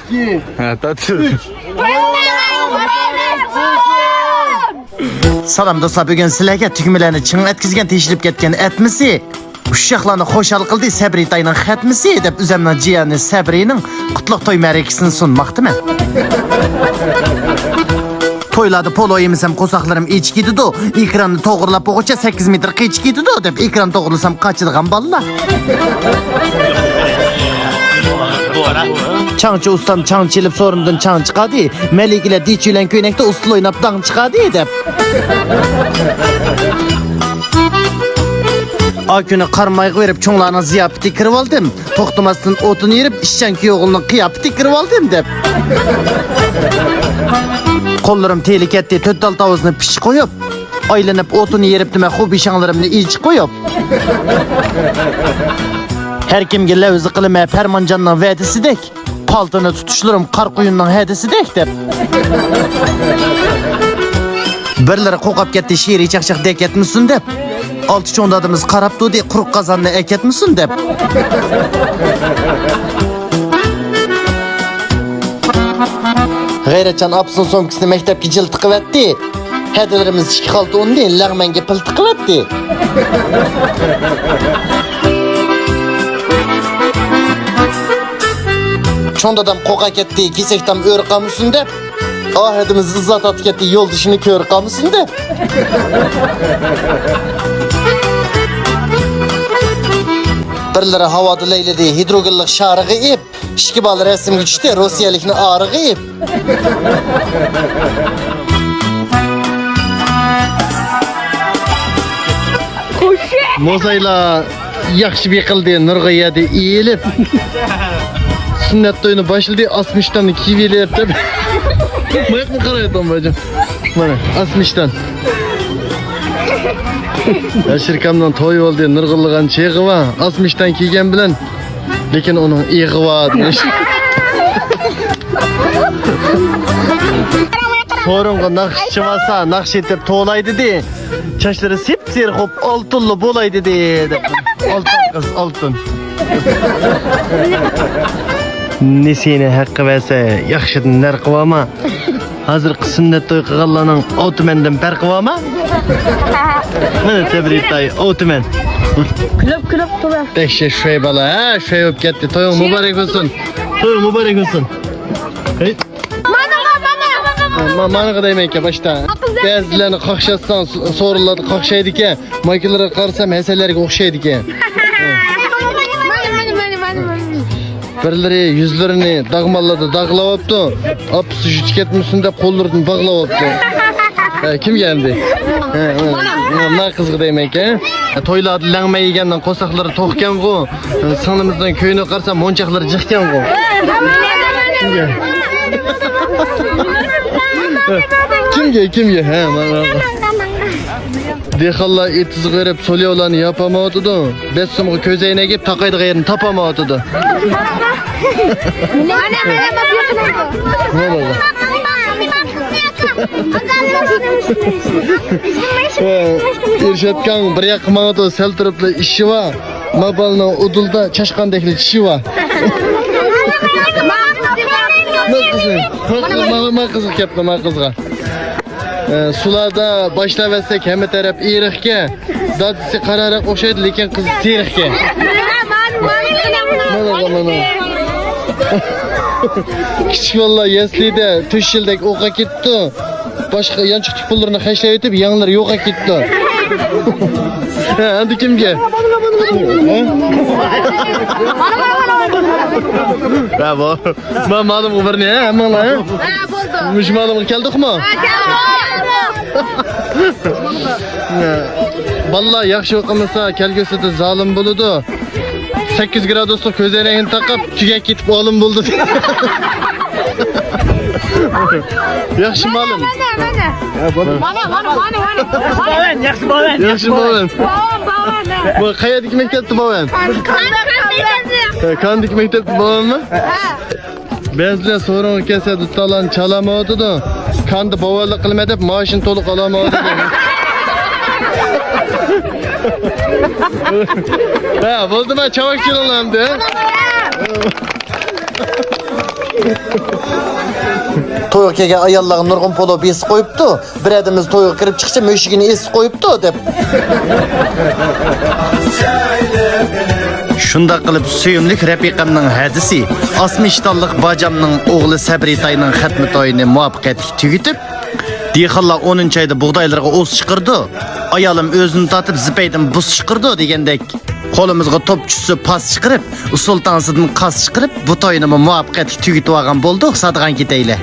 2. Ha, tatlı. Salam dostlar, bugün sizlarga tugmalarni ching etkizgan teshilib ketgan etmisi, uşaqlarni xo'shal qildi Sabri tayning xatmisi deb o'zimning jiyani Sabrining qutlug' to'y ma'rakasini sunmoqdaman. To'ylarda polo yemisam qo'saqlarim echkididu, ekranni to'g'rilab o'g'cha 8 metr qichkididu deb ekran to'g'rilasam qachidigan bolalar. Çangçı ustam çang çelip sorundan çang çıkadı. Melikler diçilen köynekte ustul oynap dang çıkadı dep. A günü karmayı verip çoğlarına ziyafeti kırıp aldım. Toktumasının otunu yerip işçen kiyoğulunun kıyafeti kırıp aldım dep. Kollarım tehliketli töttal tavuzunu piş koyup. Aylanıp otunu yerip dime hobi şanlarımını iç koyup. Her kimge levzi kılımaya permancanla vedisi dek. Paltını tutuşlarım kar kuyundan hedisi dek dep. Birleri kokap gitti şiiri çakçak dek etmişsin dep. Altı çoğundadımız karaptu diye kuruk kazanını ek etmişsin dep. Gayretcan apsın somkisini mektepki jıl tıkıvetti. Hedilerimiz işki kaldı onu değil, lağmenge pıl tıkıvetti. Çondadam koka ketdi, kesektam ör kamusun dep. Ahedimiz izzat at ketdi, yol dışını kör kamusun dep. Birleri havada leyledi, hidrogillik şarığı ip. Şikibalı resim güçte, Rusiyalikni ağrığı ip. Mozayla yaxşı bir kıldı, nurga yedi, iyilip. Sünnet toyunu başladı, 60'tan kiviler tabi. Mayak mı karayatan bacım? Bana 60'tan. Şirkamdan toy oldu, nurgulluğun çeği var. 60'tan kiygen bilen. Lekin onun iği var demiş. Sorunga nakşçı varsa nakş etip toğlaydı de. Çaşları sipsir hop altınlı bolaydı de. Altın kız altın. Nesine hakkı verse yaxşıdın ner kıvama. Hazır sünnet toy kıgallanın otumenden per kıvama. Mene tebrik dayı otumen. Kılıp duruyor. Eşe şöyle bala ha şöyle öp gitti. Toyun mübarek olsun. Toyun mübarek olsun. Hey. Mana kadar yemek ya başta. Bezlerini kakşatsan soruları kakşaydı ki. Makinelere karsam heselleri okşaydı ki. Birleri yüzlerini dağmalladı, dağlavaptı. Apısı jüç ketmişsin de kollarını bağlavaptı. Kim geldi? Ne kızgı demek he? Toyladı langma yegenden kosakları tokken go. Sanımızdan köyüne karsa monçakları cıkken go. Kim ge? He, Dehalla etiz görüp solyoğlanı yapamadı da. Besum'u közeyine gip takaydı yerini tapamadı da. Ne oldu? İrşatkan bir yakmağıda sel taraflı işi var. Mabalına udulda çaşkandaklı çişi var. Ma kızık yaptı ma kızga. Sularda başlaversek hem taraf iyilikke. Dadisi kararak okşaydı lekin kız siyirikke. Küçük valla yeslide 3 yıldaki oka gitti. Başka yançık tüpüllerini haşlayıp etip yanları yoka gitti. Hadi kimge? Bravo. Ben malum bu ne? Hemen la. Müş malum geldik mi? Vallahi yaxşı okumasa kelgüsü de zalim buludu. 8 graduslu közeleğini takıp tügek gitip oğlum buldu. Yaxşı malum. Yaxşı malum. Bu kaya dikmek tepti baban. Kan dikmek tepti baban mı? Bezle sorunu kesedi talan çalamadı da. Kandı babalık kılım edip maaşını toluk alamadı da. Ha, buldum ha çavak çırılandı. Toyuq kege ayallağın nurgun polo besi koyuptu. Bir adımız toyuq kirip çıkça möşigini esi koyuptu dep. Şunda qılıp suyumlik rafiqamның hadisi. 60'dallık bacamның oğlu Sabritayның xatmi toyini muvaffaqiyatli tügütüp, dehqonlar 10 ayda buğdaylarga oz chiqirdi. Ayalım özünü tatib zipaydan buz chiqirdi degandek. Qo'limizga topchusi pas chiqirib, sultansidan qas chiqirib, bu toyni muvaffaqiyatli tügütib olgan bo'ldik, sadigan ketaylar.